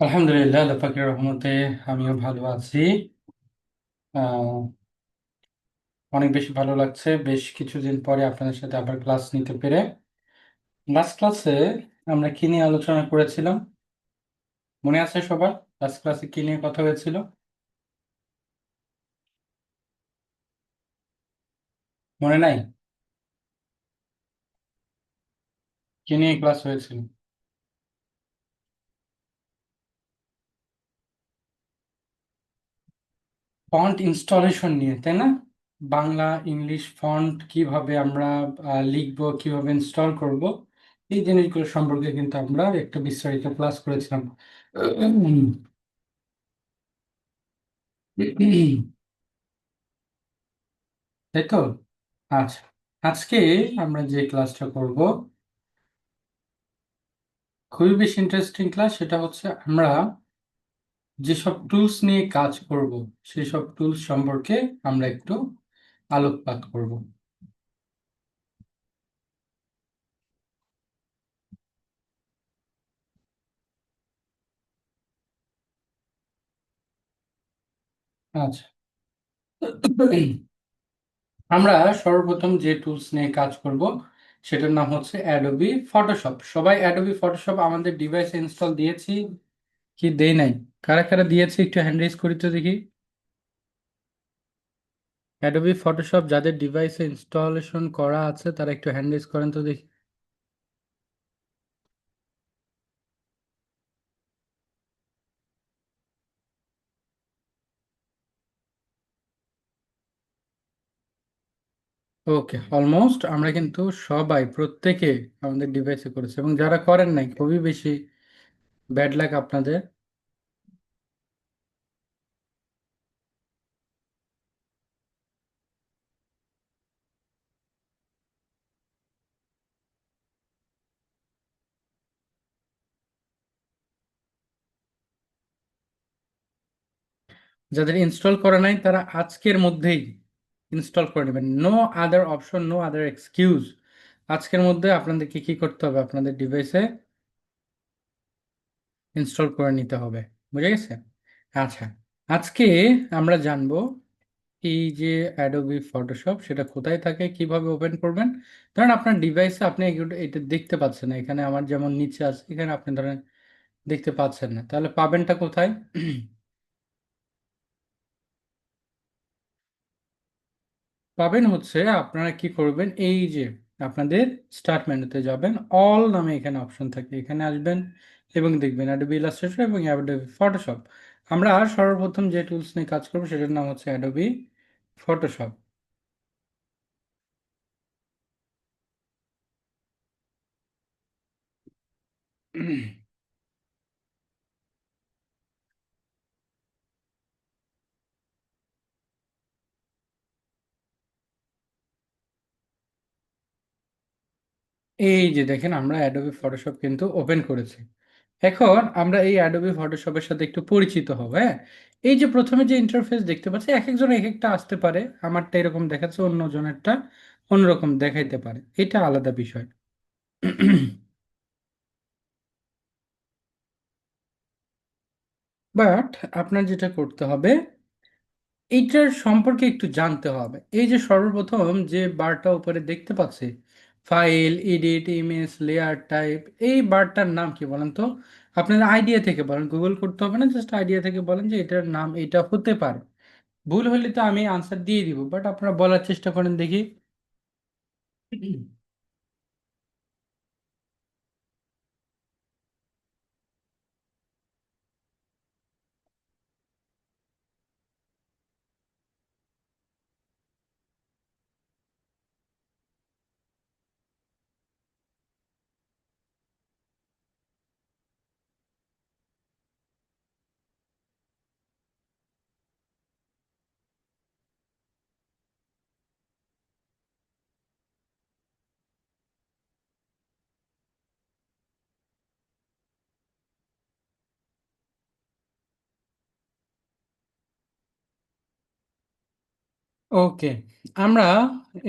আলহামদুলিল্লাহ, আল্লাহ পাকের রহমতে আমিও ভালো আছি। আহ, অনেক বেশি ভালো লাগছে বেশ কিছুদিন পরে আপনাদের সাথে আবার ক্লাস নিতে পেরে। লাস্ট ক্লাসে আমরা কি নিয়ে আলোচনা করেছিলাম মনে আছে সবার? লাস্ট ক্লাসে কি নিয়ে কথা হয়েছিল মনে নাই? কি নিয়ে ক্লাস হয়েছিল? ফন্ট ইনস্টলেশন নিয়ে, তাই না? বাংলা ইংলিশ ফন্ট কিভাবে আমরা লিখবো, কিভাবে ইনস্টল করব, এই জিনিসগুলো সম্পর্কে কিন্তু আমরা একটা বিস্তারিত ক্লাস করেছিলাম। তাই তো। আচ্ছা, আজকে আমরা যে ক্লাসটা করব খুবই বেশি ইন্টারেস্টিং ক্লাস। সেটা হচ্ছে আমরা যেসব টুলস নিয়ে কাজ করব সেসব টুলস সম্পর্কে আমরা একটু আলোকপাত করব। আচ্ছা, আমরা সর্বপ্রথম যে টুলস নিয়ে কাজ করব সেটার নাম হচ্ছে অ্যাডোবি ফটোশপ। সবাই অ্যাডোবি ফটোশপ আমাদের ডিভাইসে ইনস্টল দিয়েছি কি দেই নাই? কারা কারা দিয়েছে একটু হ্যান্ড রেজ করি তো দেখি। অ্যাডোবি ফটোশপ যাদের ডিভাইসে ইনস্টলেশন করা আছে তারা একটু হ্যান্ড রেজ করেন তো দেখি। ওকে, অলমোস্ট আমরা কিন্তু সবাই প্রত্যেকে আমাদের ডিভাইসে করেছে, এবং যারা করেন নাই খুবই বেশি ব্যাড লাক আপনাদের। যাদের ইনস্টল করা নাই তারা আজকের মধ্যেই ইনস্টল করে নেবেন। No other option, no other excuse. আজকের মধ্যে আপনাদেরকে কি করতে হবে? আপনাদের ডিভাইসে ইনস্টল করে নিতে হবে। বুঝে গেছে? আচ্ছা, আজকে আমরা জানবো এই যে অ্যাডোবি ফটোশপ সেটা কোথায় থাকে, কিভাবে ওপেন করবেন। ধরেন আপনার ডিভাইসে আপনি এটা দেখতে পাচ্ছেন না, এখানে আমার যেমন নিচে আছে, এখানে আপনি ধরেন দেখতে পাচ্ছেন না, তাহলে পাবেনটা কোথায়? পাবেন হচ্ছে আপনারা কি করবেন, এই যে আপনাদের স্টার্ট মেনুতে যাবেন, অল নামে এখানে অপশন থাকে, এখানে আসবেন এবং দেখবেন অ্যাডোবি ইলাস্ট্রেটর এবং অ্যাডোবি ফটোশপ। আমরা সর্বপ্রথম যে টুলস নিয়ে কাজ করবো সেটার নাম হচ্ছে অ্যাডোবি ফটোশপ। এই যে দেখেন আমরা অ্যাডোবি ফটোশপ কিন্তু ওপেন করেছি। এখন আমরা এই অ্যাডোবি ফটোশপের সাথে একটু পরিচিত হব। হ্যাঁ, এই যে প্রথমে যে ইন্টারফেস দেখতে পাচ্ছি, এক একজন এক একটা আসতে পারে, আমারটা এরকম দেখাচ্ছে, অন্য জনেরটা অন্যরকম দেখাইতে পারে, এটা আলাদা বিষয়। বাট আপনার যেটা করতে হবে এইটার সম্পর্কে একটু জানতে হবে। এই যে সর্বপ্রথম যে বারটা উপরে দেখতে পাচ্ছি, file, edit, image, layer type, এই বারটার নাম কি বলেন তো? আপনার আইডিয়া থেকে বলেন, গুগল করতে হবে না, জাস্ট আইডিয়া থেকে বলেন যে এটার নাম এটা হতে পারে। ভুল হলে তো আমি আনসার দিয়ে দিব, বাট আপনারা বলার চেষ্টা করেন দেখি। ওকে, আমরা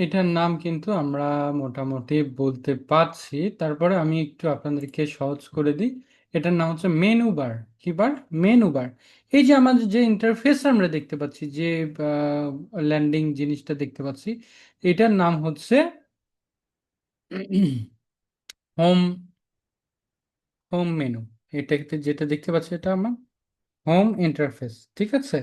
এটার নাম কিন্তু আমরা মোটামুটি বলতে পারছি। তারপরে আমি একটু আপনাদেরকে সহজ করে দিই। এটার নাম হচ্ছে মেনু বার। কি বার? Menu bar. এই যে আমাদের যে ইন্টারফেস আমরা দেখতে পাচ্ছি, যে ল্যান্ডিং জিনিসটা দেখতে পাচ্ছি, এটার নাম হচ্ছে হোম হোম মেনু। এটাতে যেটা দেখতে পাচ্ছি এটা আমার হোম ইন্টারফেস। ঠিক আছে।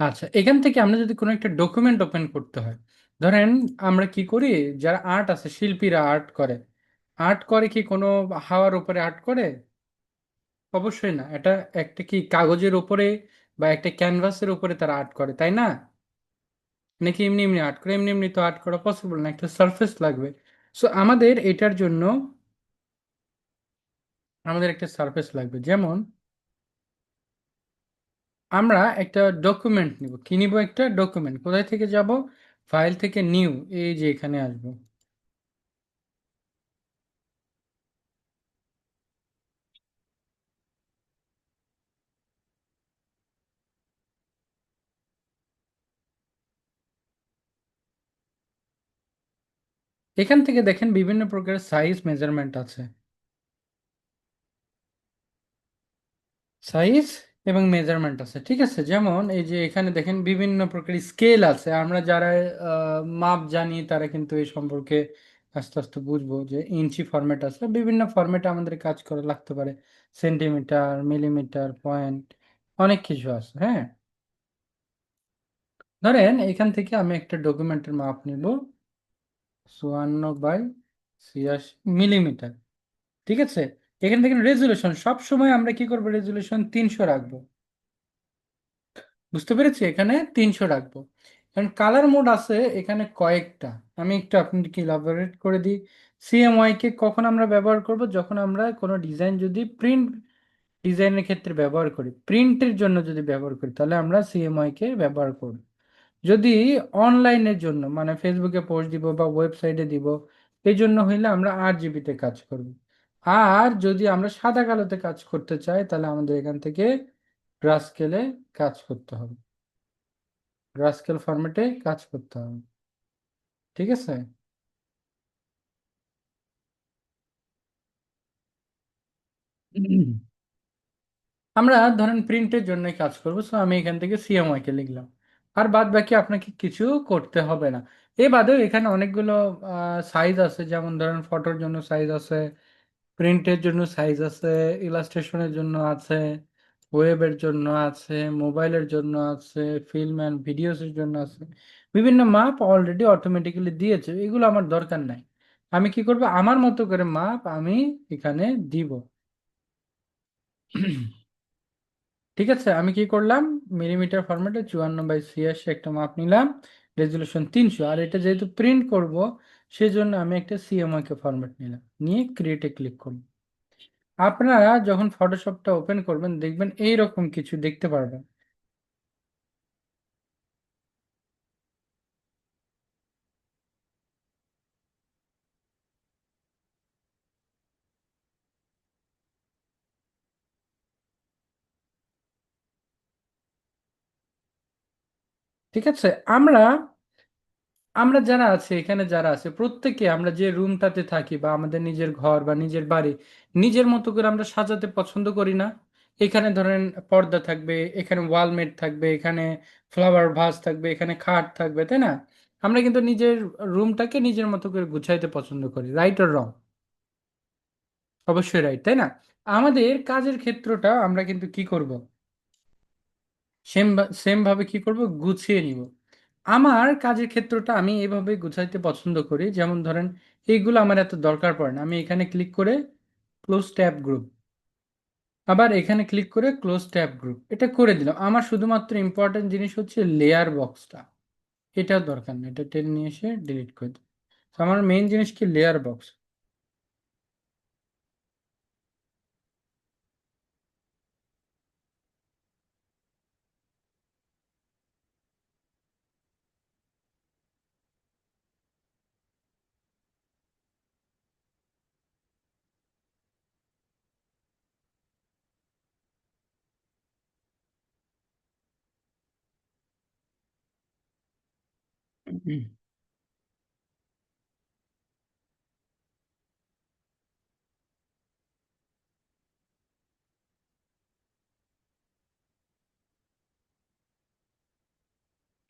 আচ্ছা, এখান থেকে আমরা যদি কোনো একটা ডকুমেন্ট ওপেন করতে হয়, ধরেন আমরা কি করি, যারা আর্ট আছে, শিল্পীরা আর্ট করে, আর্ট করে কি কোনো হাওয়ার উপরে আর্ট করে? অবশ্যই না। এটা একটা কি কাগজের উপরে বা একটা ক্যানভাসের উপরে তারা আর্ট করে, তাই না? নাকি এমনি এমনি আর্ট করে? এমনি এমনি তো আর্ট করা পসিবল না, একটা সারফেস লাগবে। সো আমাদের এটার জন্য আমাদের একটা সারফেস লাগবে। যেমন আমরা একটা ডকুমেন্ট নিব। কি নিব? একটা ডকুমেন্ট। কোথায় থেকে যাব? ফাইল থেকে নিউ, এই যে এখানে আসবো। এখান থেকে দেখেন বিভিন্ন প্রকারের সাইজ মেজারমেন্ট আছে। সাইজ এবং মেজারমেন্ট আছে, ঠিক আছে। যেমন এই যে এখানে দেখেন বিভিন্ন প্রকারের স্কেল আছে। আমরা যারা মাপ জানি তারা কিন্তু এই সম্পর্কে আস্তে আস্তে বুঝবো যে ইঞ্চি ফরম্যাট আছে, বিভিন্ন ফরম্যাটে আমাদের কাজ করা লাগতে পারে। সেন্টিমিটার, মিলিমিটার, পয়েন্ট, অনেক কিছু আছে। হ্যাঁ, ধরেন এখান থেকে আমি একটা ডকুমেন্টের মাপ নিব 54 বাই 86 মিলিমিটার। ঠিক আছে। এখান থেকে রেজুলেশন সব সময় আমরা কি করব? রেজুলেশন 300 রাখবো। বুঝতে পেরেছি, এখানে 300 রাখবো। কারণ কালার মোড আছে এখানে কয়েকটা। আমি একটু আপনাকে ইলাবোরেট করে দিই। সিএমওয়াই কে কখন আমরা ব্যবহার করব? যখন আমরা কোনো ডিজাইন যদি প্রিন্ট ডিজাইনের ক্ষেত্রে ব্যবহার করি, প্রিন্টের জন্য যদি ব্যবহার করি, তাহলে আমরা সিএমওয়াই কে ব্যবহার করব। যদি অনলাইনের জন্য, মানে ফেসবুকে পোস্ট দিব বা ওয়েবসাইটে দিব, এই জন্য হইলে আমরা 8 জিবিতে কাজ করব। আর যদি আমরা সাদা কালোতে কাজ করতে চাই, তাহলে আমাদের এখান থেকে গ্রাস স্কেলে কাজ করতে হবে। গ্রাস স্কেল ফরম্যাটে কাজ করতে হবে। ঠিক আছে। আমরা ধরেন প্রিন্টের জন্য কাজ করবো, সো আমি এখান থেকে সিএমওয়াই কে লিখলাম। আর বাদ বাকি আপনাকে কিছু করতে হবে না। এ বাদেও এখানে অনেকগুলো সাইজ আছে। যেমন ধরেন ফটোর জন্য সাইজ আছে, প্রিন্টের জন্য সাইজ আছে, ইলাস্ট্রেশনের জন্য আছে, ওয়েবের জন্য আছে, মোবাইলের জন্য আছে, ফিল্ম অ্যান্ড ভিডিওসের জন্য আছে। বিভিন্ন মাপ অলরেডি অটোমেটিক্যালি দিয়েছে, এগুলো আমার দরকার নাই। আমি কি করব? আমার মতো করে মাপ আমি এখানে দিব। ঠিক আছে। আমি কি করলাম? মিলিমিটার ফরম্যাটে 54 বাই 86 একটা মাপ নিলাম, রেজলিউশন 300। আর এটা যেহেতু প্রিন্ট করব, সেজন্য আমি একটা সিএমওয়াই কে ফরম্যাট নিলাম, নিয়ে ক্রিয়েটে ক্লিক করব। আপনারা যখন ফটোশপটা ওপেন করবেন দেখবেন এই রকম কিছু দেখতে পারবেন। ঠিক আছে। আমরা আমরা যারা আছে এখানে, যারা আছে প্রত্যেকে আমরা যে রুমটাতে থাকি বা আমাদের নিজের ঘর বা নিজের বাড়ি, নিজের মতো করে আমরা সাজাতে পছন্দ করি না? এখানে ধরেন পর্দা থাকবে, এখানে ওয়ালমেট থাকবে, এখানে ফ্লাওয়ার ভাস থাকবে, এখানে খাট থাকবে, তাই না? আমরা কিন্তু নিজের রুমটাকে নিজের মতো করে গুছাইতে পছন্দ করি, রাইট অর রং? অবশ্যই রাইট, তাই না? আমাদের কাজের ক্ষেত্রটা আমরা কিন্তু কি করব? সেম সেম ভাবে কি করব? গুছিয়ে নিব। আমার কাজের ক্ষেত্রটা আমি এভাবে গুছাইতে পছন্দ করি। যেমন ধরেন এইগুলো আমার এত দরকার পড়ে না, আমি এখানে ক্লিক করে ক্লোজ ট্যাব গ্রুপ, আবার এখানে ক্লিক করে ক্লোজ ট্যাব গ্রুপ, এটা করে দিলাম। আমার শুধুমাত্র ইম্পর্টেন্ট জিনিস হচ্ছে লেয়ার বক্সটা, এটাও দরকার নেই, এটা টেনে নিয়ে এসে ডিলিট করে দিই। তো আমার মেইন জিনিস কি? Layer box.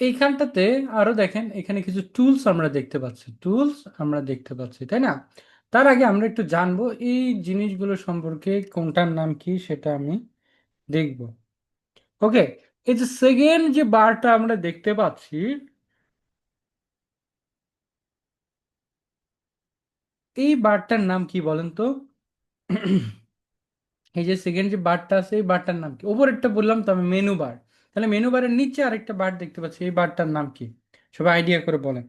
এইখানটাতে আরো দেখেন, এখানে কিছু টুলস আমরা দেখতে পাচ্ছি, টুলস আমরা দেখতে পাচ্ছি, তাই না? তার আগে আমরা একটু জানবো এই জিনিসগুলো সম্পর্কে, কোনটার নাম কি সেটা আমি দেখব। ওকে, এই যে সেকেন্ড যে বারটা আমরা দেখতে পাচ্ছি, এই বারটার নাম কি বলেন তো? এই যে সেকেন্ড যে বারটা আছে, এই বারটার নাম কি? ওপরেরটা বললাম তো আমি, মেনু বার। তাহলে মেনু বারের নিচে আরেকটা বার দেখতে পাচ্ছি, এই বারটার নাম কি? সবাই আইডিয়া করে বলেন।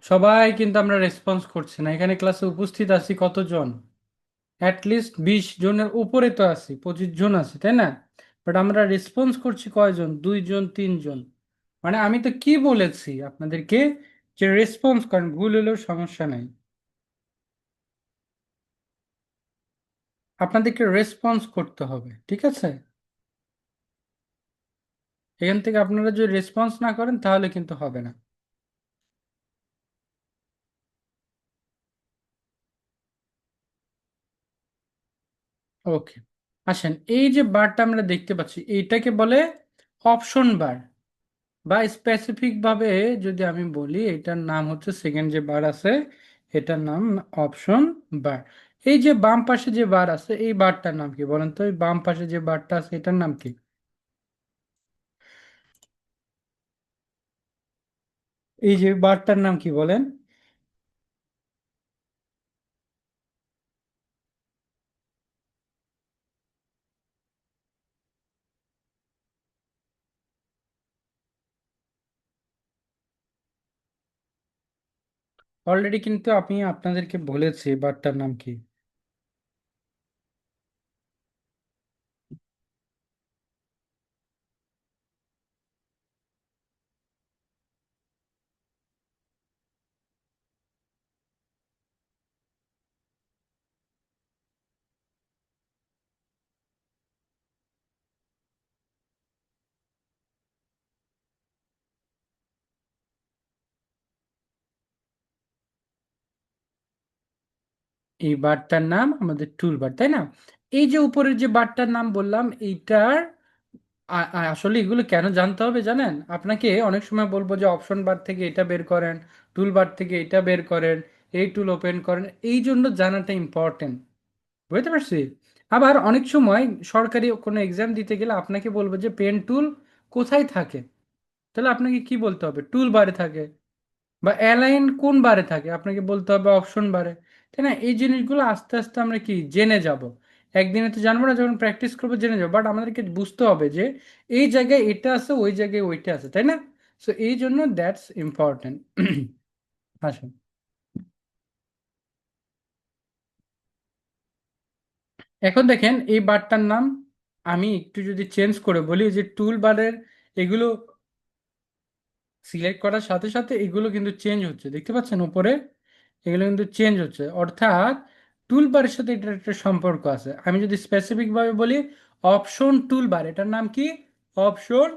সবাই কিন্তু আমরা রেসপন্স করছি না, এখানে ক্লাসে উপস্থিত আছি কতজন? অ্যাটলিস্ট 20 জনের উপরে তো আছি, 25 জন আছি, তাই না? বাট আমরা রেসপন্স করছি কয়জন? 2 জন, 3 জন। মানে আমি তো কি বলেছি আপনাদেরকে, যে রেসপন্স করেন, ভুল হলেও সমস্যা নাই, আপনাদেরকে রেসপন্স করতে হবে, ঠিক আছে? এখান থেকে আপনারা যদি রেসপন্স না করেন তাহলে কিন্তু হবে না। ওকে, আসেন, এই যে বারটা আমরা দেখতে পাচ্ছি এইটাকে বলে অপশন বার, বা স্পেসিফিক ভাবে যদি আমি বলি, এটার নাম হচ্ছে সেকেন্ড যে বার আছে, এটার নাম অপশন বার। এই যে বাম পাশে যে বার আছে, এই বারটার নাম কি বলেন তো? এই বাম পাশে যে বারটা আছে, এটার নাম কি? এই যে বারটার নাম কি বলেন? অলরেডি কিন্তু আমি আপনাদেরকে বলেছি বারটার নাম কি। এই বারটার নাম আমাদের টুল বার, তাই না? এই যে উপরের যে বারটার নাম বললাম, এইটার আসলে এগুলো কেন জানতে হবে জানেন? আপনাকে অনেক সময় বলবো যে অপশন বার থেকে এটা বের করেন, টুল বার থেকে এটা বের করেন, এই টুল ওপেন করেন, এই জন্য জানাটা ইম্পর্টেন্ট। বুঝতে পারছি? আবার অনেক সময় সরকারি কোনো এক্সাম দিতে গেলে আপনাকে বলবো যে পেন টুল কোথায় থাকে, তাহলে আপনাকে কি বলতে হবে? টুল বারে থাকে। বা অ্যালাইন কোন বারে থাকে, আপনাকে বলতে হবে অপশন বারে। তাই না? এই জিনিসগুলো আস্তে আস্তে আমরা কি জেনে যাব। একদিনে তো জানবো না, যখন প্র্যাকটিস করবো জেনে যাবো, বাট আমাদেরকে বুঝতে হবে যে এই জায়গায় এটা আছে, ওই জায়গায় ওইটা আছে, তাই না? সো এই জন্য দ্যাটস ইম্পর্টেন্ট। আসুন, এখন দেখেন এই বারটার নাম আমি একটু যদি চেঞ্জ করে বলি, যে টুল বারের এগুলো সিলেক্ট করার সাথে সাথে এগুলো কিন্তু চেঞ্জ হচ্ছে, দেখতে পাচ্ছেন উপরে? এগুলো কিন্তু চেঞ্জ হচ্ছে, অর্থাৎ টুল বারের সাথে এটার একটা সম্পর্ক আছে। আমি যদি স্পেসিফিক ভাবে বলি, অপশন টুল বার, এটার নাম কি? অপশন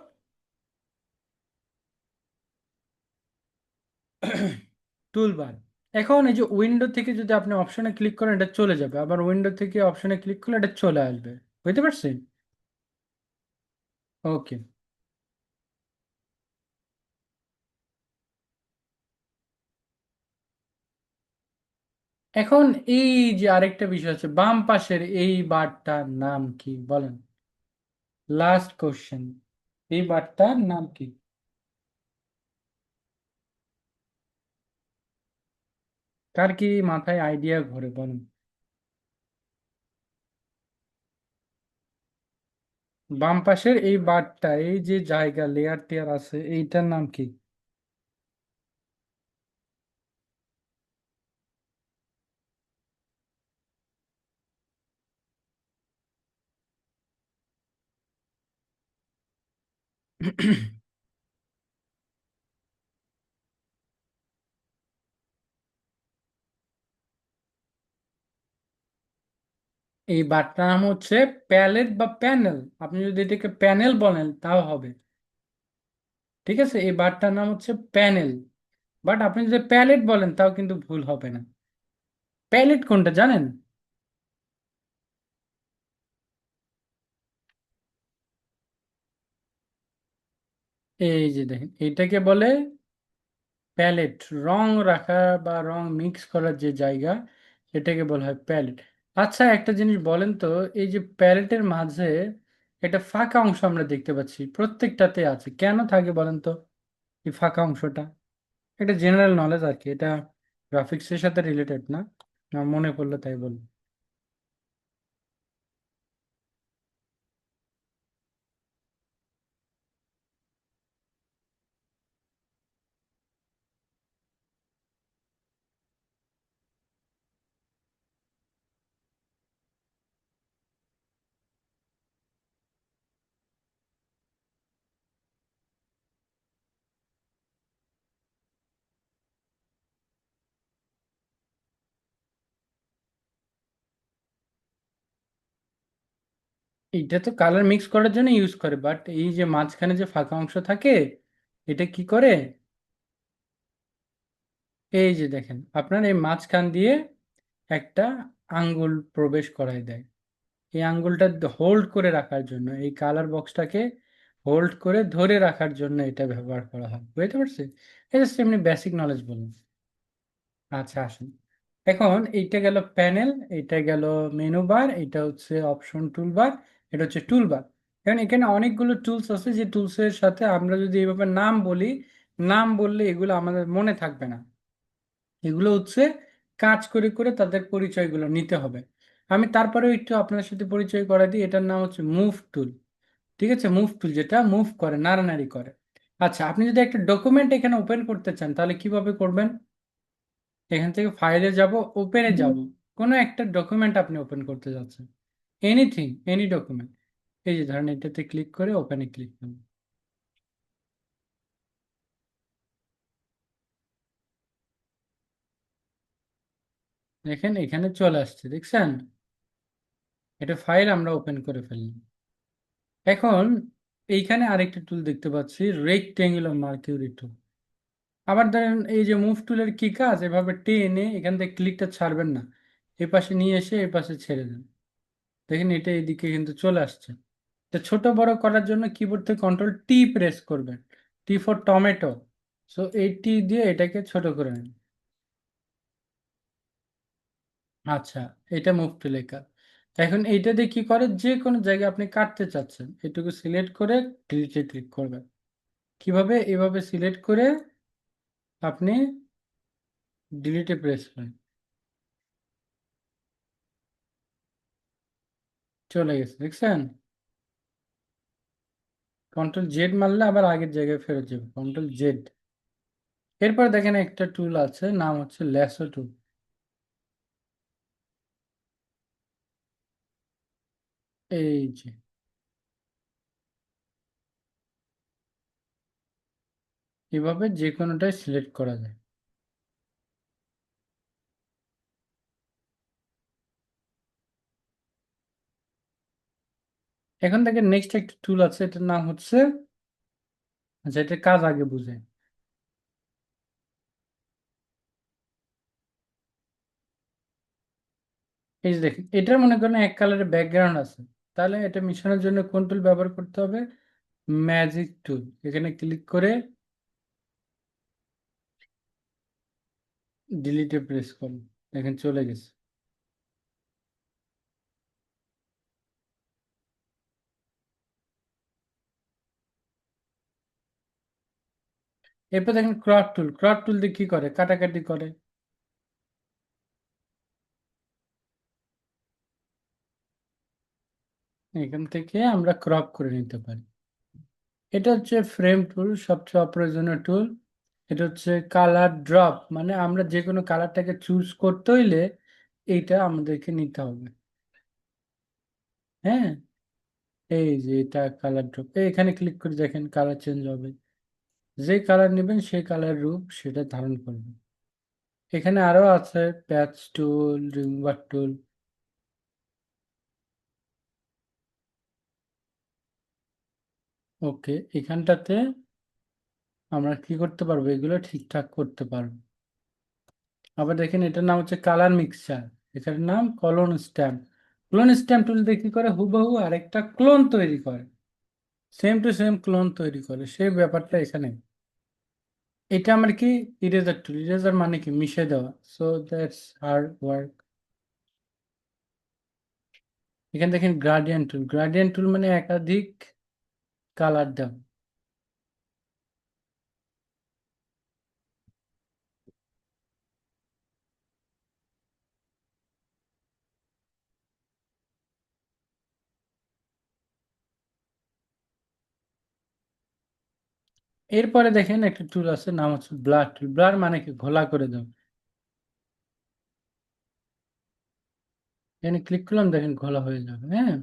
টুল বার। এখন এই যে উইন্ডো থেকে যদি আপনি অপশনে ক্লিক করেন, এটা চলে যাবে, আবার উইন্ডো থেকে অপশনে ক্লিক করলে এটা চলে আসবে। বুঝতে পারছেন? ওকে, এখন এই যে আরেকটা বিষয় আছে, বাম পাশের এই বারটার নাম কি বলেন? লাস্ট কোশ্চেন, এই বারটার নাম কি? কার কি মাথায় আইডিয়া ঘুরে বলেন? বাম পাশের এই বারটা, এই যে জায়গা লেয়ার টেয়ার আছে, এইটার নাম কি? এই বারটার নাম হচ্ছে প্যালেট বা প্যানেল। আপনি যদি এটাকে প্যানেল বলেন তাও হবে। ঠিক আছে, এই বারটার নাম হচ্ছে প্যানেল। বাট আপনি যদি প্যালেট বলেন তাও কিন্তু ভুল হবে না। প্যালেট কোনটা জানেন? এই যে দেখেন, এটাকে বলে প্যালেট। রং রাখা বা রং মিক্স করার যে জায়গা, এটাকে বলা হয় প্যালেট। আচ্ছা, একটা জিনিস বলেন তো, এই যে প্যালেটের মাঝে একটা ফাঁকা অংশ আমরা দেখতে পাচ্ছি, প্রত্যেকটাতে আছে, কেন থাকে বলেন তো এই ফাঁকা অংশটা? এটা জেনারেল নলেজ আর কি, এটা গ্রাফিক্সের সাথে রিলেটেড না, আমার মনে পড়লো তাই বলি। এটা তো কালার মিক্স করার জন্য ইউজ করে, বাট এই যে মাঝখানে যে ফাঁকা অংশ থাকে, এটা কি করে? এই যে দেখেন, আপনার এই মাঝখান দিয়ে একটা আঙ্গুল প্রবেশ করায় দেয়। এই আঙ্গুলটা হোল্ড করে রাখার জন্য, এই কালার বক্সটাকে হোল্ড করে ধরে রাখার জন্য এটা ব্যবহার করা হয়, বুঝতে পারছি? এটা জাস্ট এমনি বেসিক নলেজ বলুন। আচ্ছা আসুন, এখন এইটা গেল প্যানেল, এইটা গেল মেনু বার, এটা হচ্ছে অপশন টুলবার, এটা হচ্ছে টুলবার। এখন এখানে অনেকগুলো টুলস আছে, যে টুলসের সাথে আমরা যদি এইভাবে নাম বলি, নাম বললে এগুলো আমাদের মনে থাকবে না। এগুলো হচ্ছে কাজ করে করে তাদের পরিচয়গুলো নিতে হবে। আমি তারপরেও একটু আপনার সাথে পরিচয় করা দিই, এটার নাম হচ্ছে মুভ টুল। ঠিক আছে, মুভ টুল যেটা মুভ করে, নাড়ানাড়ি করে। আচ্ছা, আপনি যদি একটা ডকুমেন্ট এখানে ওপেন করতে চান তাহলে কিভাবে করবেন? এখান থেকে ফাইলে যাব, ওপেনে যাব, কোনো একটা ডকুমেন্ট আপনি ওপেন করতে যাচ্ছেন, এনিথিং, এনি ডকুমেন্ট। এই যে ধরেন এটাতে ক্লিক করে ওপেনে ক্লিক করুন। দেখেন এখানে চলে আসছে, দেখছেন? এটা ফাইল আমরা ওপেন করে ফেললাম। এখন এইখানে আরেকটা টুল দেখতে পাচ্ছি, রেক্টেঙ্গুলার মার্কিউরি টুল। আবার ধরেন এই যে মুভ টুলের কি কাজ, এভাবে টেনে এখান থেকে ক্লিকটা ছাড়বেন না, এ পাশে নিয়ে এসে এ পাশে ছেড়ে দেন। দেখেন এটা এদিকে কিন্তু চলে আসছে। তো ছোট বড় করার জন্য কিবোর্ড থেকে কন্ট্রোল টি প্রেস করবেন, টি ফর টমেটো। সো এই টি দিয়ে এটাকে ছোট করে নেন। আচ্ছা, এটা মুভ টুলের কাজ। এখন এইটা দিয়ে কি করে, যে কোনো জায়গায় আপনি কাটতে চাচ্ছেন এটুকু সিলেক্ট করে ডিলিটে ক্লিক করবেন। কিভাবে? এভাবে সিলেক্ট করে আপনি ডিলিটে প্রেস করেন, চলে গেছে, দেখছেন? কন্ট্রোল জেড মারলে আবার আগের জায়গায় ফেরত যাবে, কন্ট্রোল জেড। এরপর দেখেন একটা টুল আছে, নাম হচ্ছে ল্যাসো টুল। এই যে এভাবে যে কোনোটাই সিলেক্ট করা যায়। এখন দেখেন নেক্সট একটা টুল আছে, এটার নাম হচ্ছে, আচ্ছা এটার কাজ আগে বুঝে। এই যে দেখেন, এটার মনে করেন এক কালারের ব্যাকগ্রাউন্ড আছে, তাহলে এটা মিশানোর জন্য কোন টুল ব্যবহার করতে হবে? ম্যাজিক টুল। এখানে ক্লিক করে ডিলিটে প্রেস করুন। দেখেন চলে গেছে। এরপর দেখেন ক্রপ টুল, ক্রপ টুল দিয়ে কি করে, কাটাকাটি করে। এখান থেকে আমরা ক্রপ করে নিতে পারি। এটা হচ্ছে ফ্রেম টুল, সবচেয়ে অপ্রয়োজনীয় টুল। এটা হচ্ছে কালার ড্রপ, মানে আমরা যে কোনো কালারটাকে চুজ করতে হইলে এইটা আমাদেরকে নিতে হবে। হ্যাঁ, এই যে এটা কালার ড্রপ, এখানে ক্লিক করে দেখেন কালার চেঞ্জ হবে। যে কালার নেবেন সেই কালার রূপ সেটা ধারণ করবে। এখানে আরো আছে প্যাচ টুল, রিমুভার টুল। ওকে, এখানটাতে আমরা কি করতে পারবো, এগুলো ঠিকঠাক করতে পারবো। আবার দেখেন এটার নাম হচ্ছে কালার মিক্সচার, এটার নাম clone stamp. Clone stamp tool দিয়ে কি করে, হুবহু আরেকটা ক্লোন তৈরি করে, সেম টু সেম ক্লোন তৈরি করে, সেই ব্যাপারটা এখানে। এটা আমার কি, ইরেজার টুল, ইরেজার মানে কি মিশে দেওয়া, সো দ্যাটস হার্ড ওয়ার্ক। এখানে দেখেন গ্রাডিয়েন্ট টুল, গ্রাডিয়েন্ট টুল মানে একাধিক কালার দেওয়া। এরপরে দেখেন একটা টুল আছে, নাম হচ্ছে ব্লার টুল। ব্লার মানে কি ঘোলা করে দেওয়া। এখানে ক্লিক করলাম, দেখেন ঘোলা হয়ে যাবে। হ্যাঁ,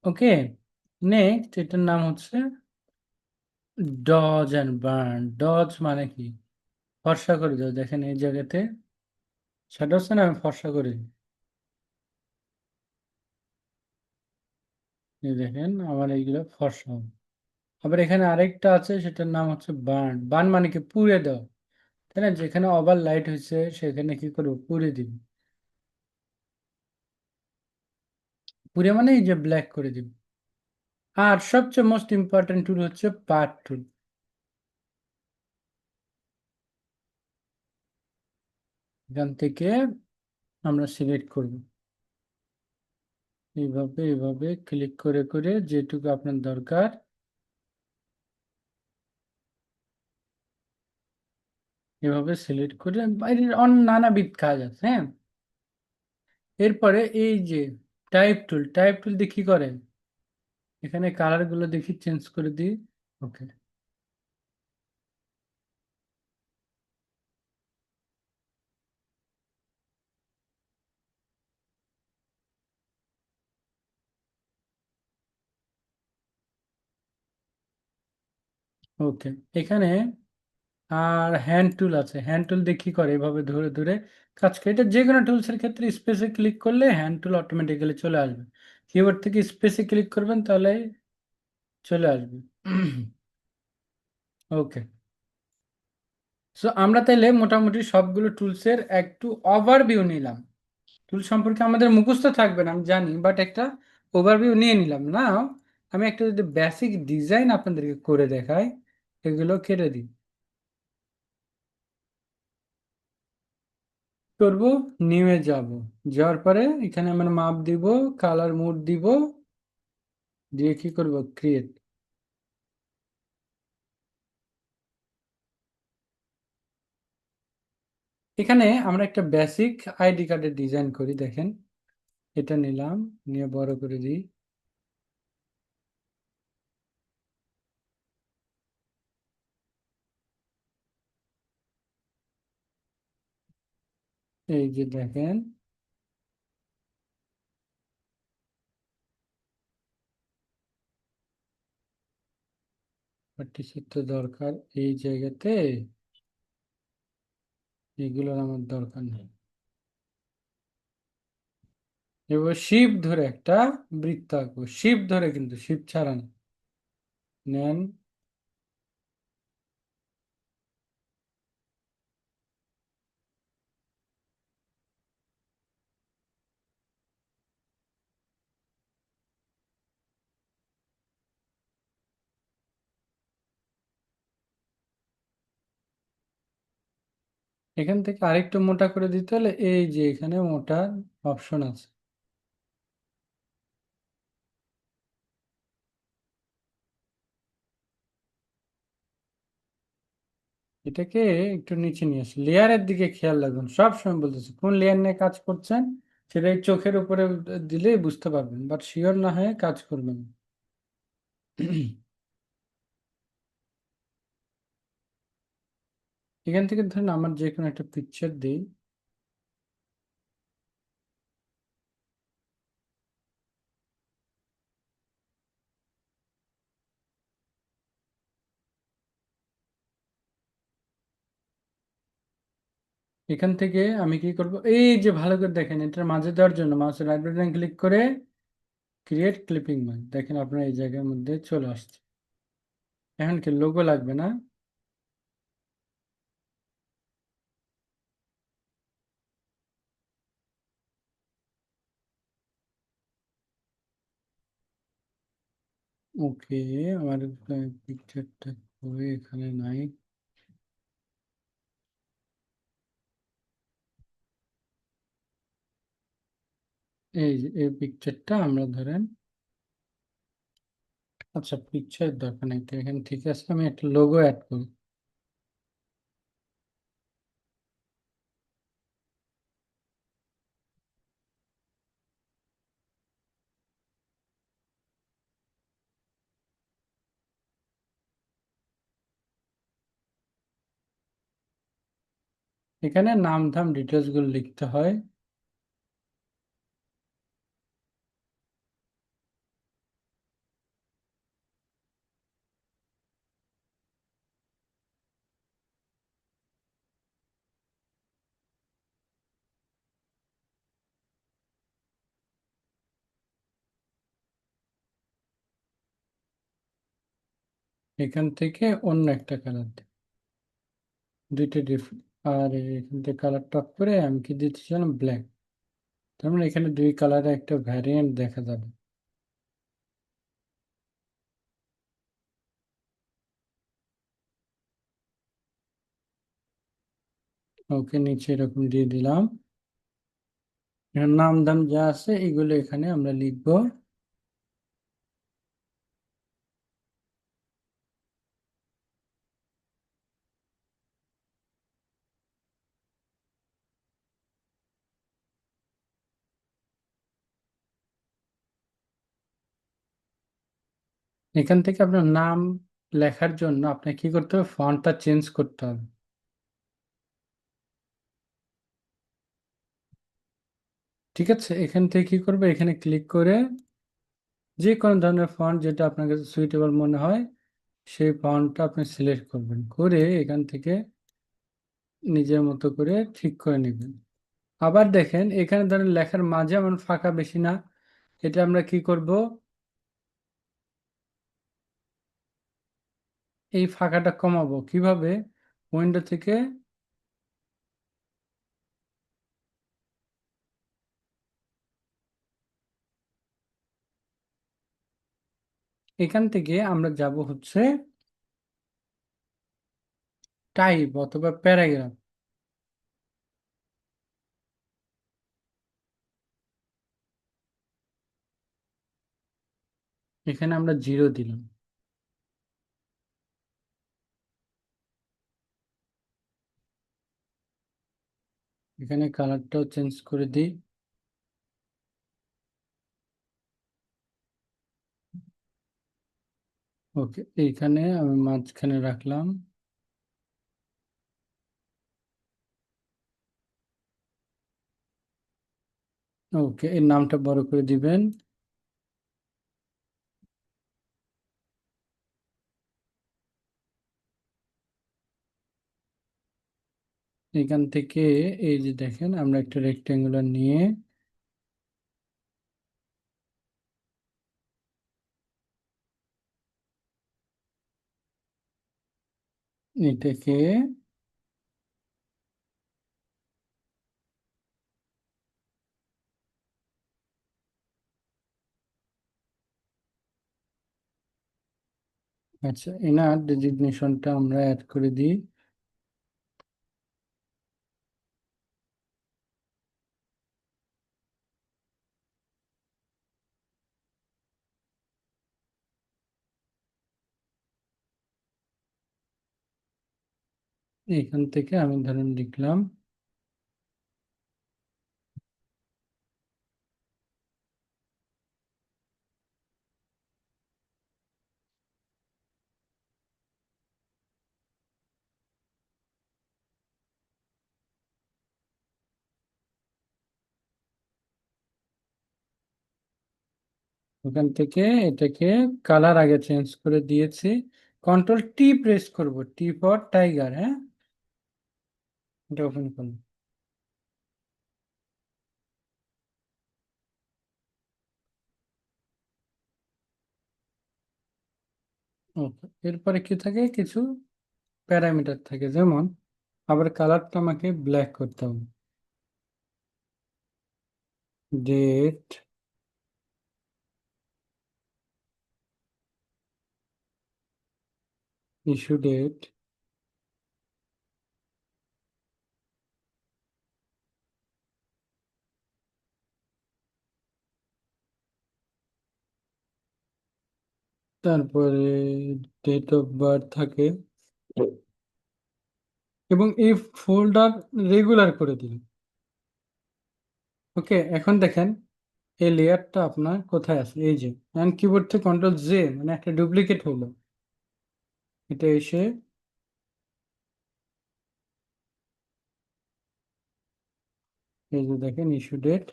ওকে। নেক্সট এটার নাম হচ্ছে ডজ অ্যান্ড বার্ন। ডজ মানে কি ফর্সা করে দেওয়া। দেখেন এই জায়গাতে সেটা হচ্ছে না, আমি ফর্সা করে দিই। এই দেখেন আমার এইগুলো ফর্সা হবে। আবার এখানে আরেকটা আছে, সেটার নাম হচ্ছে বার্ন। বার্ন মানে কি পুড়ে দেওয়া, তাই না? যেখানে ওভার লাইট হয়েছে সেখানে কি করবো, পুড়ে দিব। পুড়ে মানে এই যে ব্ল্যাক করে দিব। আর সবচেয়ে মোস্ট ইম্পর্টেন্ট টুল হচ্ছে পার্ট টুল। এখান থেকে আমরা সিলেক্ট করব, এইভাবে এইভাবে ক্লিক করে করে যেটুকু আপনার দরকার এভাবে সিলেক্ট করে বাইরের অন্য নানাবিধ কাজ আছে। হ্যাঁ, এরপরে এই যে টাইপ টুল, টাইপ টুল দিয়ে কি করে, এখানে কালার গুলো দেখি চেঞ্জ করে দিই। ওকে, ওকে। এখানে আর হ্যান্ড টুল আছে, হ্যান্ড টুল দিয়ে কি করে, এভাবে ধরে ধরে কাজ করে। এটা যে কোনো টুলসের ক্ষেত্রে স্পেসে ক্লিক করলে হ্যান্ড টুল অটোমেটিক্যালি চলে আসবে। কিবোর্ড থেকে স্পেসে ক্লিক করবেন তাহলে চলে আসবে। ওকে, সো আমরা তাইলে মোটামুটি সবগুলো টুলসের একটু ওভারভিউ নিলাম। টুল সম্পর্কে আমাদের মুখস্থ থাকবে না আমি জানি, বাট একটা ওভারভিউ নিয়ে নিলাম না। আমি একটা যদি বেসিক ডিজাইন আপনাদেরকে করে দেখাই, এগুলো কেটে দিই। করব, নিউয়ে যাব, যাওয়ার পরে এখানে আমরা মাপ দিব, কালার মোড দিব, দিয়ে কি করব, ক্রিয়েট। এখানে আমরা একটা বেসিক আইডি কার্ডের ডিজাইন করি। দেখেন এটা নিলাম, নিয়ে বড় করে দিই। এই যে দেখেন, পাটিচিত্র দরকার এই জায়গাতে, এগুলোর আমার দরকার নেই। এবার শিপ ধরে একটা বৃত্ত আঁকবো, শিপ ধরে, কিন্তু শিপ ছাড়া না। নেন। এখান থেকে আরেকটু মোটা করে দিতে হলে এই যে এখানে মোটা অপশন আছে। এটাকে একটু নিচে নিয়ে আসি, লেয়ারের দিকে খেয়াল রাখবেন, সব সময় বলতেছি কোন লেয়ার নিয়ে কাজ করছেন সেটা এই চোখের উপরে দিলেই বুঝতে পারবেন, বাট শিওর না হয়ে কাজ করবেন। এখান থেকে ধরুন আমার যে কোনো একটা পিকচার দিই। এখান থেকে আমি কি করব, এই যে ভালো করে দেখেন, এটার মাঝে দেওয়ার জন্য মাউসের রাইট বাটন ক্লিক করে ক্রিয়েট ক্লিপিং মার্ক, দেখেন আপনার এই জায়গার মধ্যে চলে আসছে। এখন কি লোগো লাগবে না? ওকে, আমার পিকচারটা করে এখানে নাই। এই যে এই পিকচারটা আমরা ধরেন, আচ্ছা পিকচার দরকার নেই তো, এখানে ঠিক আছে, আমি একটা লোগো অ্যাড করি। এখানে নাম ধাম ডিটেলস গুলো লিখতে হয়। এখান থেকে অন্য একটা কালার দিই, দুইটা ডিফারেন্ট। আর এখান থেকে কালার টপ করে আমি কি দিতে চাইলাম, ব্ল্যাক। তার মানে এখানে দুই কালারে একটা ভ্যারিয়েন্ট দেখা যাবে। ওকে, নিচে এরকম দিয়ে দিলাম। এর নাম দাম যা আছে এগুলো এখানে আমরা লিখবো। এখান থেকে আপনার নাম লেখার জন্য আপনাকে কি করতে হবে, ফন্টটা চেঞ্জ করতে হবে। ঠিক আছে, এখান থেকে কি করবে, এখানে ক্লিক করে যে কোনো ধরনের ফন্ট যেটা আপনার কাছে সুইটেবল মনে হয় সেই ফন্টটা আপনি সিলেক্ট করবেন, করে এখান থেকে নিজের মতো করে ঠিক করে নেবেন। আবার দেখেন এখানে ধরেন লেখার মাঝে আমার ফাঁকা বেশি না, এটা আমরা কি করব, এই ফাঁকাটা কমাবো কিভাবে, উইন্ডো থেকে এখান থেকে আমরা যাব হচ্ছে টাইপ অথবা প্যারাগ্রাফ। এখানে আমরা জিরো দিলাম। এখানে কালারটাও চেঞ্জ করে দিই। ওকে, এইখানে আমি মাঝখানে রাখলাম। ওকে, এর নামটা বড় করে দিবেন। এখান থেকে এই যে দেখেন আমরা একটা রেক্টেঙ্গুলার নিয়ে এটাকে, আচ্ছা এনার ডেজিগনেশনটা আমরা অ্যাড করে দিই। এখান থেকে আমি ধরুন লিখলাম ওখান থেকে এটাকে কালার আগে চেঞ্জ করে দিয়েছি। কন্ট্রোল টি প্রেস করব, টি ফর টাইগার, হ্যাঁ। এটা ওপেন করুন। ওকে, এরপরে কি থাকে, কিছু প্যারামিটার থাকে, যেমন আবার কালারটা আমাকে ব্ল্যাক করতে হবে। ডেট, ইস্যু ডেট, তারপরে ডেট অফ বার্থ থাকে, এবং এই ফোল্ডার রেগুলার করে দিন। ওকে, এখন দেখেন এই লেয়ারটা আপনার কোথায় আছে, এই যে কিবোর্ড থেকে কন্ট্রোল জে, মানে একটা ডুপ্লিকেট হলো। এটা এসে এই যে দেখেন ইস্যু ডেট।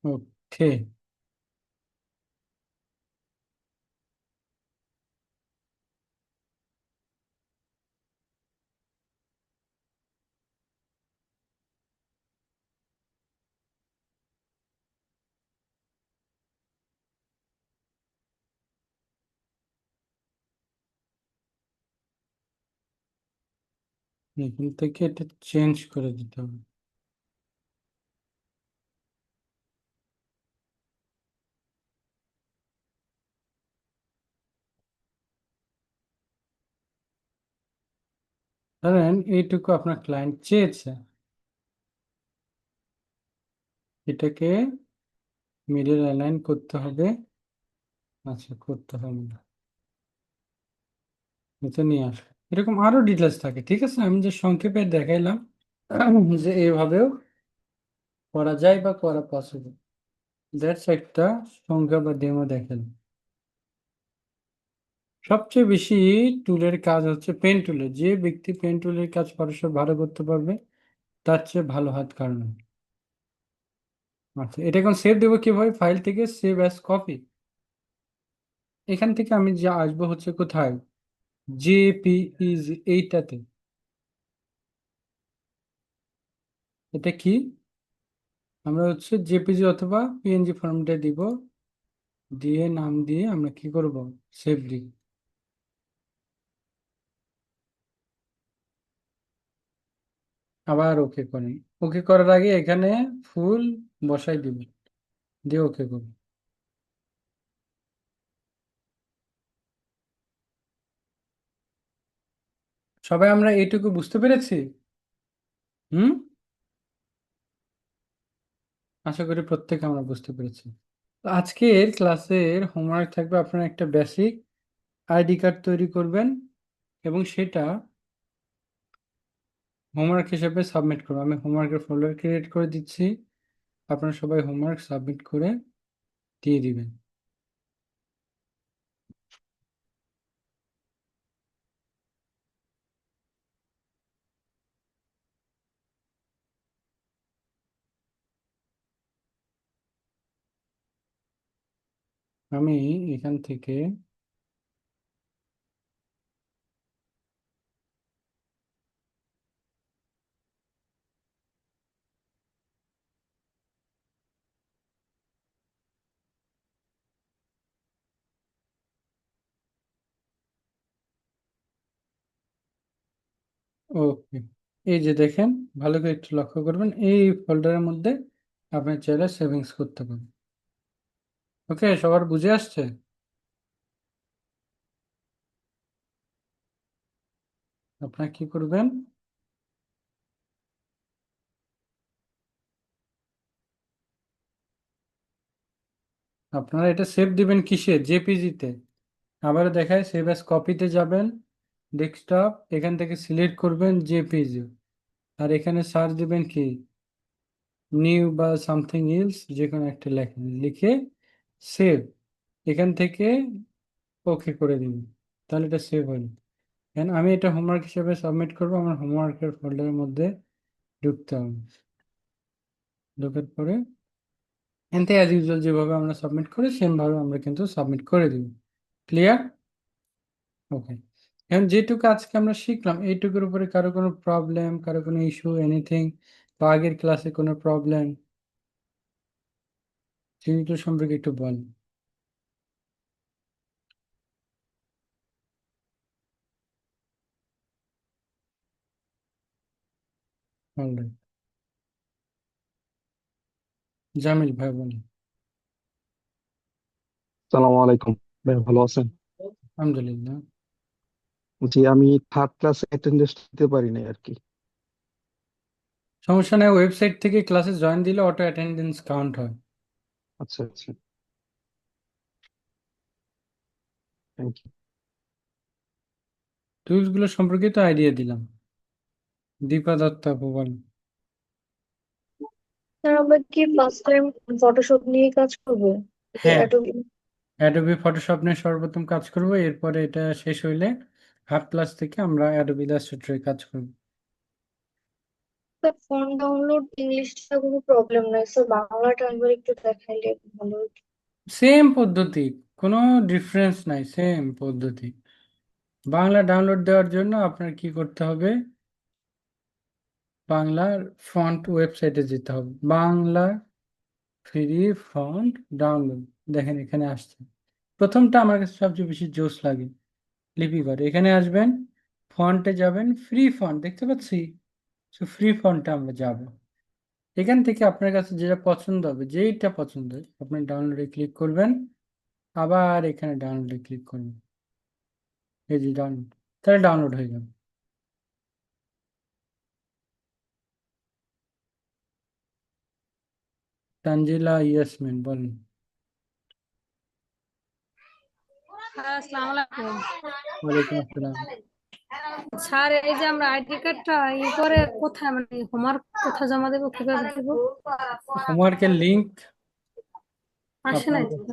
ওকে, এখান থেকে এটা চেঞ্জ করে দিতে হবে। ধরেন এইটুকু আপনার ক্লায়েন্ট চেয়েছে, এটাকে মিডল অ্যালাইন করতে হবে। আচ্ছা, করতে হবে না, এটা নিয়ে আসবে। এরকম আরো ডিটেলস থাকে, ঠিক আছে, আমি যে সংক্ষেপে দেখাইলাম যে এইভাবেও করা যায় বা করা পসিবল। দ্যাটস একটা সংখ্যা বা ডেমো দেখেন। সবচেয়ে বেশি টুলের কাজ হচ্ছে পেন টুলের, যে ব্যক্তি পেন টুলের কাজ পরিসর ভালো করতে পারবে তার চেয়ে ভালো হাত কারণ। আচ্ছা, এটা এখন সেভ দেবো কিভাবে, ফাইল থেকে সেভ অ্যাজ কপি। এখান থেকে আমি যে আসবো হচ্ছে কোথায়, জেপিইজ, এইটাতে। এটা কি, আমরা হচ্ছে জেপিজি অথবা পিএনজি ফরম্যাটে দিব, দিয়ে নাম দিয়ে আমরা কি করব, সেভ দিই। আবার ওকে করেন। ওকে করার আগে এখানে ফুল বসাই দিব, দিয়ে ওকে করব। সবাই আমরা এইটুকু বুঝতে পেরেছি? হুম, আশা করি প্রত্যেকে আমরা বুঝতে পেরেছি। তো আজকের ক্লাসের হোমওয়ার্ক থাকবে, আপনারা একটা বেসিক আইডি কার্ড তৈরি করবেন এবং সেটা হোমওয়ার্ক হিসেবে সাবমিট করবেন। আমি হোমওয়ার্কের ফোল্ডার ক্রিয়েট করে দিচ্ছি, আপনারা সবাই হোমওয়ার্ক সাবমিট করে দিয়ে দিবেন। আমি এখান থেকে ওকে, এই যে দেখেন, ভালো করে একটু লক্ষ্য করবেন, এই ফোল্ডারের মধ্যে আপনি চাইলে সেভিংস করতে পারেন। ওকে, সবার বুঝে আসছে? আপনারা কি করবেন, আপনারা এটা সেভ দিবেন কিসে, জেপিজিতে। আবার দেখায় সেভ অ্যাজ কপিতে যাবেন, ডেস্কটপ, এখান থেকে সিলেক্ট করবেন জেপিজি, আর এখানে সার্চ দিবেন কি, নিউ বা সামথিং এলস, যে কোনো একটা লেখেন, লিখে সেভ, এখান থেকে ওকে করে দিন, তাহলে এটা সেভ হলো। এখন আমি এটা হোমওয়ার্ক হিসেবে সাবমিট করবো, আমার হোমওয়ার্কের ফোল্ডারের মধ্যে ঢুকতে হবে। ঢোকার পরে এনতে অ্যাজ ইউজুয়াল যেভাবে আমরা সাবমিট করি সেম ভাবে আমরা কিন্তু সাবমিট করে দিব। ক্লিয়ার? ওকে। এখন যেটুকু আজকে আমরা শিখলাম এইটুকুর উপরে কারো কোনো প্রবলেম, কারো কোনো ইস্যু, এনিথিং, বা আগের ক্লাসে কোনো প্রবলেম, সেগুলো সম্পর্কে একটু বল। অলরাইট, জামিল ভাই বলেন। সালাম আলাইকুম। ভাই ভালো আছেন? আলহামদুলিল্লাহ। জি, আমি থার্ড ক্লাস অ্যাটেন্ডেন্স দিতে পারি না আর কি। সমস্যা নেই, ওয়েবসাইট থেকে ক্লাসে জয়েন দিলে অটো অ্যাটেন্ডেন্স কাউন্ট হয়। আচ্ছা আচ্ছা, থ্যাংক ইউ। টুলস গুলো সম্পর্কে তো আইডিয়া দিলাম। দীপা দত্ত আপু বলেন। স্যার আমরা কি ফার্স্ট টাইম ফটোশপ নিয়ে কাজ করবো? হ্যাঁ, অ্যাডোবি। অ্যাডোবি ফটোশপ নিয়ে সর্বপ্রথম কাজ করব, এরপরে এটা শেষ হইলে হাফ ক্লাস থেকে আমরা অ্যাডোবি ইলাস্ট্রেটরে কাজ করব। স্যার ফোন ডাউনলোড ইংলিশটা কোনো প্রবলেম নাই স্যার, বাংলাটা একবার একটু দেখাইলে ভালো হতো। সেম পদ্ধতি, কোনো ডিফারেন্স নাই, সেম পদ্ধতি। বাংলা ডাউনলোড দেওয়ার জন্য আপনার কি করতে হবে, বাংলার ফন্ট ওয়েবসাইটে যেতে হবে, বাংলা ফ্রি ফন্ট ডাউনলোড। দেখেন এখানে আসছে, প্রথমটা আমার কাছে সবচেয়ে বেশি জোশ লাগে, লিপিকর। এখানে আসবেন, ফন্টে যাবেন, ফ্রি ফন্ট দেখতে পাচ্ছি, ফ্রি ফন্টে আমরা যাব। এখান থেকে আপনার কাছে যেটা পছন্দ হবে, যেইটা পছন্দ হয় আপনি ডাউনলোডে ক্লিক করবেন, আবার এখানে ডাউনলোডে ক্লিক করবেন, এই যে ডাউনলোড, তাহলে ডাউনলোড হয়ে যাবে। তানজিলা ইয়াসমিন বলেন। হ্যাঁ, আসসালামু আলাইকুম। ওয়ালাইকুম আসসালাম। স্যার এই যে আমরা আইডি কার্ডটা করে কোথায়, মানে হোমওয়ার্ক কোথায় জমা দেবো, কিভাবে দেবো? হোমওয়ার্কের লিঙ্ক আসে আপনার নাই তো। কাছে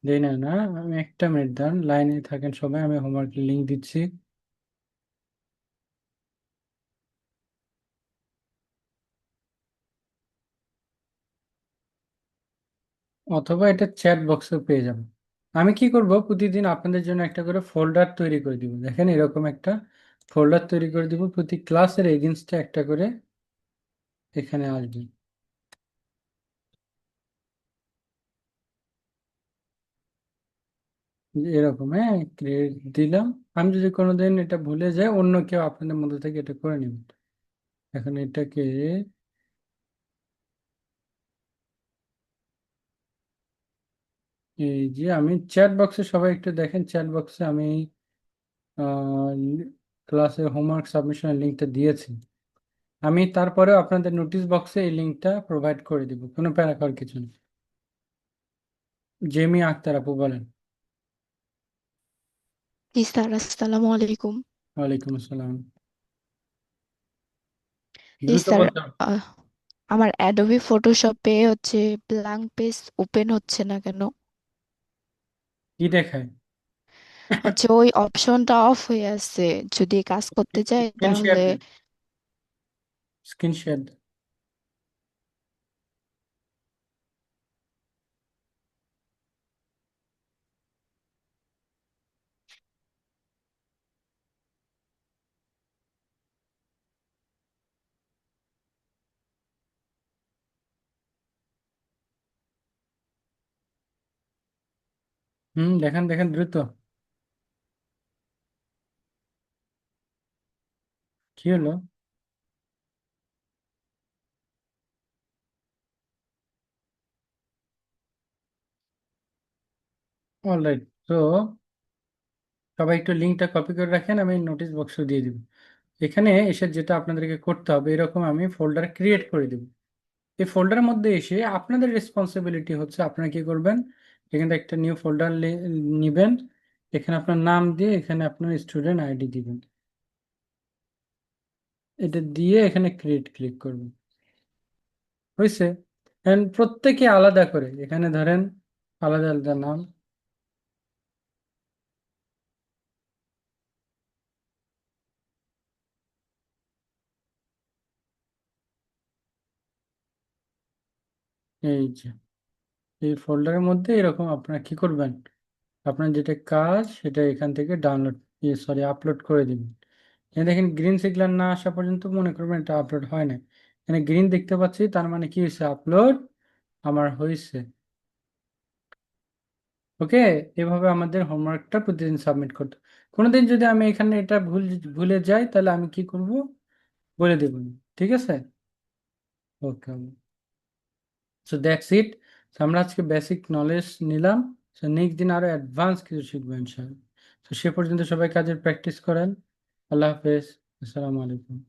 দেই না, না, আমি একটা মিনিট দাঁড়ান, লাইনে থাকেন সবাই, আমি হোমওয়ার্কের লিঙ্ক দিচ্ছি। অথবা এটা চ্যাট বক্সে পেয়ে যাবেন। আমি কি করব, প্রতিদিন আপনাদের জন্য একটা করে ফোল্ডার তৈরি করে দিব, দেখেন এরকম একটা ফোল্ডার তৈরি করে দিব, প্রতি ক্লাসের এগেনস্টে একটা করে এখানে আসবে, এরকম, হ্যাঁ, ক্রিয়েট দিলাম। আমি যদি কোনোদিন এটা ভুলে যাই, অন্য কেউ আপনাদের মধ্যে থেকে এটা করে নেবেন। এখন এটাকে, এই যে আমি চ্যাট বক্সে, সবাই একটু দেখেন, চ্যাট বক্সে আমি ক্লাসে হোমওয়ার্ক সাবমিশনের লিঙ্কটা দিয়েছি। আমি তারপরেও আপনাদের নোটিশ বক্সে এই লিঙ্কটা প্রোভাইড করে দিব, কোনো প্যারা করার কিছু নেই। জেমি আক্তার আপু বলেন। জি স্যার, আসসালামু আলাইকুম। ওয়ালাইকুম আসসালাম। জি দ্রুত স্যার, বলতে হবে। আহ, আমার অ্যাডোবি ফটোশপে হচ্ছে ব্ল্যাঙ্ক পেজ ওপেন হচ্ছে না কেন? কি দেখায়? হচ্ছে ওই অপশনটা অফ হয়ে আছে, যদি কাজ করতে চাই স্ক্রিন শেয়ার তাহলে। দেন, স্ক্রিন শেয়ার দেন। দেখেন দেখেন দ্রুত। কি হলো? অলরাইট, তো সবাই একটু লিঙ্কটা কপি করে রাখেন, আমি নোটিশ বক্সে দিয়ে দিব। এখানে এসে যেটা আপনাদেরকে করতে হবে, এরকম আমি ফোল্ডার ক্রিয়েট করে দেব। এই ফোল্ডারের মধ্যে এসে আপনাদের রেসপন্সিবিলিটি হচ্ছে আপনারা কি করবেন, এখানে একটা নিউ ফোল্ডার নেবেন, এখানে আপনার নাম দিয়ে এখানে আপনার স্টুডেন্ট আইডি দিবেন, এটা দিয়ে এখানে ক্রিয়েট ক্লিক করবেন। হয়েছে? And প্রত্যেকে আলাদা করে এখানে ধরেন আলাদা আলাদা নাম, এই যে এই ফোল্ডারের মধ্যে এরকম আপনারা কি করবেন, আপনার যেটা কাজ সেটা এখান থেকে ডাউনলোড আপলোড করে দিবেন। এখানে দেখেন গ্রিন সিগন্যাল না আসা পর্যন্ত মনে করবেন এটা আপলোড হয় না। এখানে গ্রিন দেখতে পাচ্ছি, তার মানে কি হয়েছে, আপলোড আমার হয়েছে। ওকে, এভাবে আমাদের হোমওয়ার্কটা প্রতিদিন সাবমিট করতে। কোনোদিন যদি আমি এখানে এটা ভুলে যাই তাহলে আমি কি করব বলে দেব। ঠিক আছে? ওকে, সো দ্যাটস ইট। আমরা আজকে বেসিক নলেজ নিলাম, সো নেক্সট দিন আরো অ্যাডভান্স কিছু শিখবো ইনশাআল্লাহ। তো সে পর্যন্ত সবাই কাজের প্র্যাকটিস করেন। আল্লাহ হাফেজ, আসসালামু আলাইকুম।